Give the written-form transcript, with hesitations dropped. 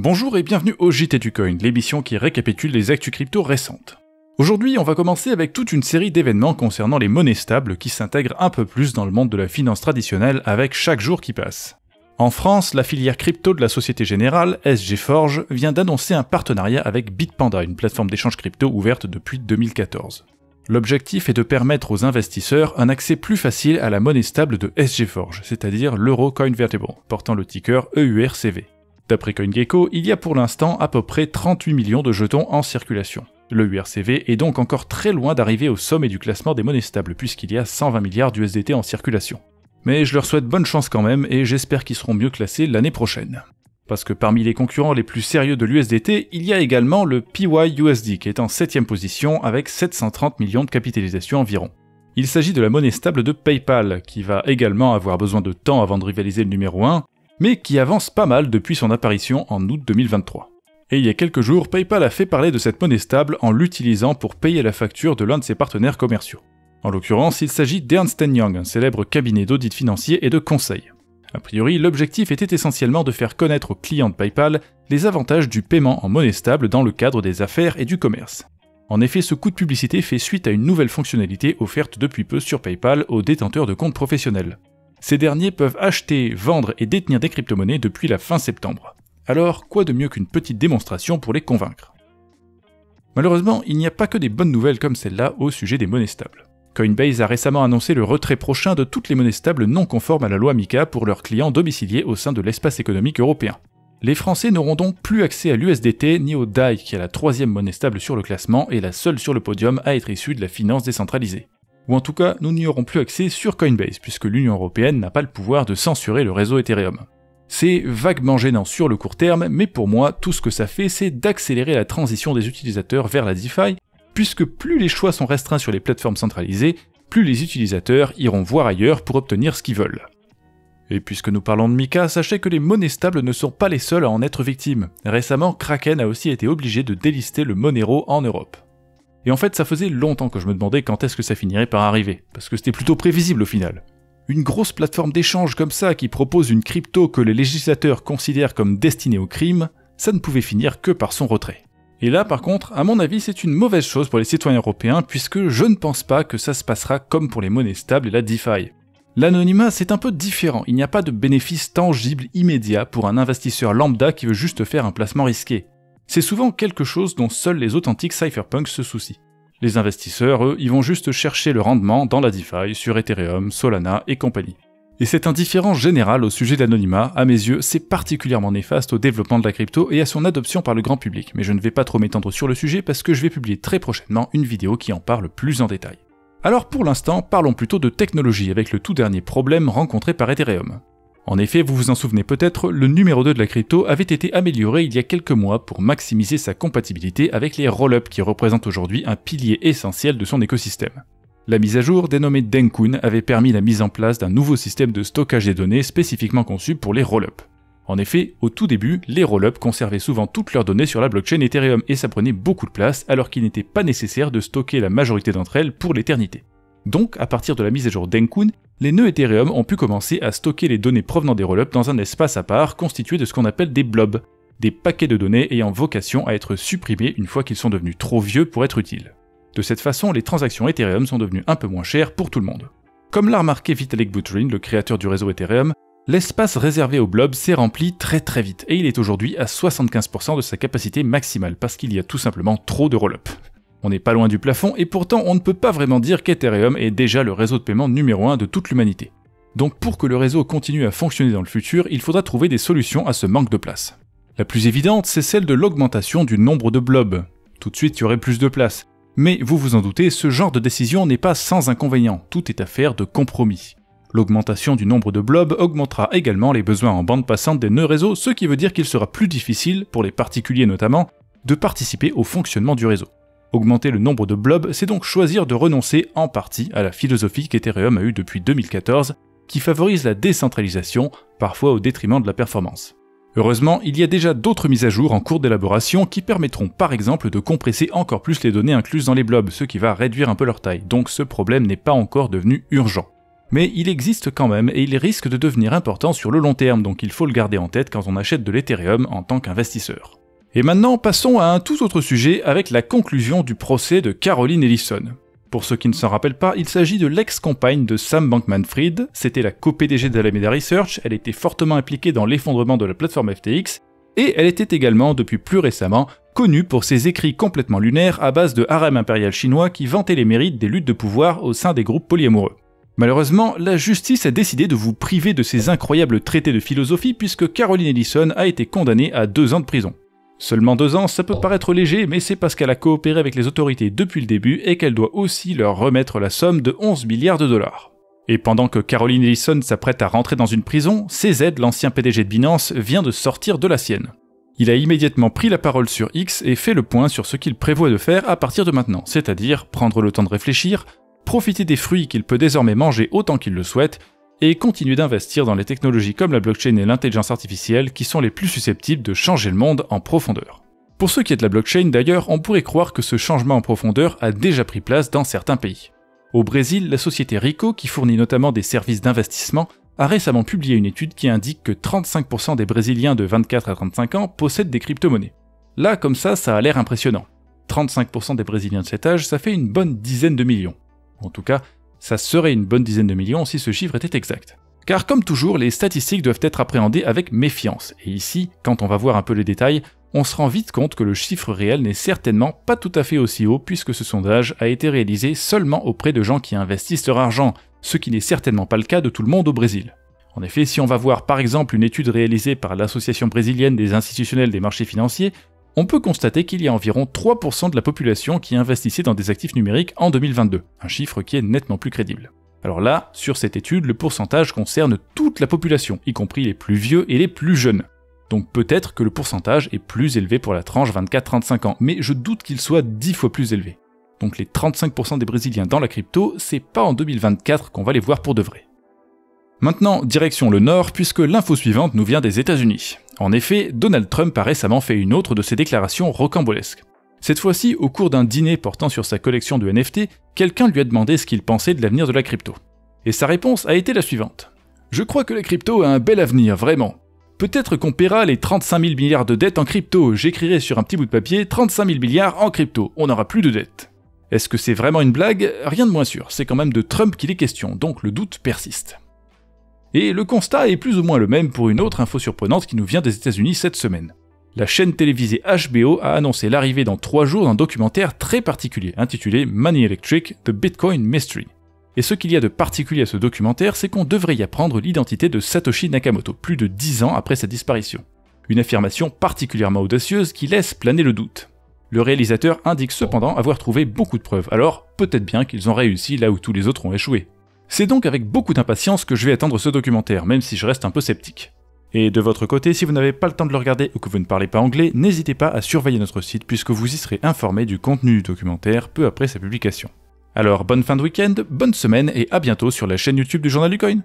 Bonjour et bienvenue au JT du Coin, l'émission qui récapitule les actus crypto récentes. Aujourd'hui, on va commencer avec toute une série d'événements concernant les monnaies stables qui s'intègrent un peu plus dans le monde de la finance traditionnelle avec chaque jour qui passe. En France, la filière crypto de la Société Générale, SG Forge, vient d'annoncer un partenariat avec Bitpanda, une plateforme d'échange crypto ouverte depuis 2014. L'objectif est de permettre aux investisseurs un accès plus facile à la monnaie stable de SG Forge, c'est-à-dire l'Euro Convertible, portant le ticker EURCV. D'après CoinGecko, il y a pour l'instant à peu près 38 millions de jetons en circulation. Le URCV est donc encore très loin d'arriver au sommet du classement des monnaies stables puisqu'il y a 120 milliards d'USDT en circulation. Mais je leur souhaite bonne chance quand même et j'espère qu'ils seront mieux classés l'année prochaine. Parce que parmi les concurrents les plus sérieux de l'USDT, il y a également le PYUSD qui est en 7ème position avec 730 millions de capitalisation environ. Il s'agit de la monnaie stable de PayPal qui va également avoir besoin de temps avant de rivaliser le numéro 1, mais qui avance pas mal depuis son apparition en août 2023. Et il y a quelques jours, PayPal a fait parler de cette monnaie stable en l'utilisant pour payer la facture de l'un de ses partenaires commerciaux. En l'occurrence, il s'agit d'Ernst & Young, un célèbre cabinet d'audit financier et de conseil. A priori, l'objectif était essentiellement de faire connaître aux clients de PayPal les avantages du paiement en monnaie stable dans le cadre des affaires et du commerce. En effet, ce coup de publicité fait suite à une nouvelle fonctionnalité offerte depuis peu sur PayPal aux détenteurs de comptes professionnels. Ces derniers peuvent acheter, vendre et détenir des crypto-monnaies depuis la fin septembre. Alors, quoi de mieux qu'une petite démonstration pour les convaincre? Malheureusement, il n'y a pas que des bonnes nouvelles comme celle-là au sujet des monnaies stables. Coinbase a récemment annoncé le retrait prochain de toutes les monnaies stables non conformes à la loi MiCA pour leurs clients domiciliés au sein de l'espace économique européen. Les Français n'auront donc plus accès à l'USDT ni au DAI qui est la 3e monnaie stable sur le classement et la seule sur le podium à être issue de la finance décentralisée. Ou en tout cas, nous n'y aurons plus accès sur Coinbase, puisque l'Union Européenne n'a pas le pouvoir de censurer le réseau Ethereum. C'est vaguement gênant sur le court terme, mais pour moi, tout ce que ça fait, c'est d'accélérer la transition des utilisateurs vers la DeFi, puisque plus les choix sont restreints sur les plateformes centralisées, plus les utilisateurs iront voir ailleurs pour obtenir ce qu'ils veulent. Et puisque nous parlons de MiCA, sachez que les monnaies stables ne sont pas les seules à en être victimes. Récemment, Kraken a aussi été obligé de délister le Monero en Europe. Et en fait, ça faisait longtemps que je me demandais quand est-ce que ça finirait par arriver, parce que c'était plutôt prévisible au final. Une grosse plateforme d'échange comme ça qui propose une crypto que les législateurs considèrent comme destinée au crime, ça ne pouvait finir que par son retrait. Et là par contre, à mon avis, c'est une mauvaise chose pour les citoyens européens puisque je ne pense pas que ça se passera comme pour les monnaies stables et la DeFi. L'anonymat c'est un peu différent, il n'y a pas de bénéfice tangible immédiat pour un investisseur lambda qui veut juste faire un placement risqué. C'est souvent quelque chose dont seuls les authentiques cypherpunks se soucient. Les investisseurs, eux, ils vont juste chercher le rendement dans la DeFi, sur Ethereum, Solana et compagnie. Et cette indifférence générale au sujet de l'anonymat, à mes yeux, c'est particulièrement néfaste au développement de la crypto et à son adoption par le grand public, mais je ne vais pas trop m'étendre sur le sujet parce que je vais publier très prochainement une vidéo qui en parle plus en détail. Alors pour l'instant, parlons plutôt de technologie avec le tout dernier problème rencontré par Ethereum. En effet, vous vous en souvenez peut-être, le numéro 2 de la crypto avait été amélioré il y a quelques mois pour maximiser sa compatibilité avec les roll-ups qui représentent aujourd'hui un pilier essentiel de son écosystème. La mise à jour, dénommée Denkun, avait permis la mise en place d'un nouveau système de stockage des données spécifiquement conçu pour les roll-ups. En effet, au tout début, les roll-ups conservaient souvent toutes leurs données sur la blockchain Ethereum et ça prenait beaucoup de place alors qu'il n'était pas nécessaire de stocker la majorité d'entre elles pour l'éternité. Donc, à partir de la mise à jour Denkun, les nœuds Ethereum ont pu commencer à stocker les données provenant des rollups dans un espace à part constitué de ce qu'on appelle des blobs, des paquets de données ayant vocation à être supprimés une fois qu'ils sont devenus trop vieux pour être utiles. De cette façon, les transactions Ethereum sont devenues un peu moins chères pour tout le monde. Comme l'a remarqué Vitalik Buterin, le créateur du réseau Ethereum, l'espace réservé aux blobs s'est rempli très vite et il est aujourd'hui à 75% de sa capacité maximale parce qu'il y a tout simplement trop de rollups. On n'est pas loin du plafond et pourtant on ne peut pas vraiment dire qu'Ethereum est déjà le réseau de paiement numéro 1 de toute l'humanité. Donc pour que le réseau continue à fonctionner dans le futur, il faudra trouver des solutions à ce manque de place. La plus évidente, c'est celle de l'augmentation du nombre de blobs. Tout de suite, il y aurait plus de place. Mais vous vous en doutez, ce genre de décision n'est pas sans inconvénients, tout est affaire de compromis. L'augmentation du nombre de blobs augmentera également les besoins en bande passante des nœuds réseau, ce qui veut dire qu'il sera plus difficile, pour les particuliers notamment, de participer au fonctionnement du réseau. Augmenter le nombre de blobs, c'est donc choisir de renoncer en partie à la philosophie qu'Ethereum a eue depuis 2014, qui favorise la décentralisation, parfois au détriment de la performance. Heureusement, il y a déjà d'autres mises à jour en cours d'élaboration qui permettront par exemple de compresser encore plus les données incluses dans les blobs, ce qui va réduire un peu leur taille, donc ce problème n'est pas encore devenu urgent. Mais il existe quand même et il risque de devenir important sur le long terme, donc il faut le garder en tête quand on achète de l'Ethereum en tant qu'investisseur. Et maintenant, passons à un tout autre sujet avec la conclusion du procès de Caroline Ellison. Pour ceux qui ne s'en rappellent pas, il s'agit de l'ex-compagne de Sam Bankman-Fried, c'était la co-PDG d'Alameda Research, elle était fortement impliquée dans l'effondrement de la plateforme FTX, et elle était également, depuis plus récemment, connue pour ses écrits complètement lunaires à base de harem impérial chinois qui vantaient les mérites des luttes de pouvoir au sein des groupes polyamoureux. Malheureusement, la justice a décidé de vous priver de ces incroyables traités de philosophie puisque Caroline Ellison a été condamnée à 2 ans de prison. Seulement 2 ans, ça peut paraître léger, mais c'est parce qu'elle a coopéré avec les autorités depuis le début et qu'elle doit aussi leur remettre la somme de 11 milliards de dollars. Et pendant que Caroline Ellison s'apprête à rentrer dans une prison, CZ, l'ancien PDG de Binance, vient de sortir de la sienne. Il a immédiatement pris la parole sur X et fait le point sur ce qu'il prévoit de faire à partir de maintenant, c'est-à-dire prendre le temps de réfléchir, profiter des fruits qu'il peut désormais manger autant qu'il le souhaite, et continuer d'investir dans les technologies comme la blockchain et l'intelligence artificielle qui sont les plus susceptibles de changer le monde en profondeur. Pour ce qui est de la blockchain d'ailleurs, on pourrait croire que ce changement en profondeur a déjà pris place dans certains pays. Au Brésil, la société Rico, qui fournit notamment des services d'investissement, a récemment publié une étude qui indique que 35% des Brésiliens de 24 à 35 ans possèdent des crypto-monnaies. Là, comme ça a l'air impressionnant. 35% des Brésiliens de cet âge, ça fait une bonne dizaine de millions. En tout cas, ça serait une bonne dizaine de millions si ce chiffre était exact. Car comme toujours, les statistiques doivent être appréhendées avec méfiance, et ici, quand on va voir un peu les détails, on se rend vite compte que le chiffre réel n'est certainement pas tout à fait aussi haut puisque ce sondage a été réalisé seulement auprès de gens qui investissent leur argent, ce qui n'est certainement pas le cas de tout le monde au Brésil. En effet, si on va voir par exemple une étude réalisée par l'Association brésilienne des institutionnels des marchés financiers, on peut constater qu'il y a environ 3% de la population qui investissait dans des actifs numériques en 2022, un chiffre qui est nettement plus crédible. Alors là, sur cette étude, le pourcentage concerne toute la population, y compris les plus vieux et les plus jeunes. Donc peut-être que le pourcentage est plus élevé pour la tranche 24-35 ans, mais je doute qu'il soit 10 fois plus élevé. Donc les 35% des Brésiliens dans la crypto, c'est pas en 2024 qu'on va les voir pour de vrai. Maintenant, direction le Nord, puisque l'info suivante nous vient des États-Unis. En effet, Donald Trump a récemment fait une autre de ses déclarations rocambolesques. Cette fois-ci, au cours d'un dîner portant sur sa collection de NFT, quelqu'un lui a demandé ce qu'il pensait de l'avenir de la crypto. Et sa réponse a été la suivante. « Je crois que la crypto a un bel avenir, vraiment. Peut-être qu'on paiera les 35 000 milliards de dettes en crypto, j'écrirai sur un petit bout de papier 35 000 milliards en crypto, on n'aura plus de dettes. » Est-ce que c'est vraiment une blague? Rien de moins sûr, c'est quand même de Trump qu'il est question, donc le doute persiste. Et le constat est plus ou moins le même pour une autre info surprenante qui nous vient des États-Unis cette semaine. La chaîne télévisée HBO a annoncé l'arrivée dans 3 jours d'un documentaire très particulier intitulé Money Electric: The Bitcoin Mystery. Et ce qu'il y a de particulier à ce documentaire, c'est qu'on devrait y apprendre l'identité de Satoshi Nakamoto, plus de 10 ans après sa disparition. Une affirmation particulièrement audacieuse qui laisse planer le doute. Le réalisateur indique cependant avoir trouvé beaucoup de preuves, alors peut-être bien qu'ils ont réussi là où tous les autres ont échoué. C'est donc avec beaucoup d'impatience que je vais attendre ce documentaire, même si je reste un peu sceptique. Et de votre côté, si vous n'avez pas le temps de le regarder ou que vous ne parlez pas anglais, n'hésitez pas à surveiller notre site puisque vous y serez informé du contenu du documentaire peu après sa publication. Alors bonne fin de week-end, bonne semaine et à bientôt sur la chaîne YouTube du Journal du Coin.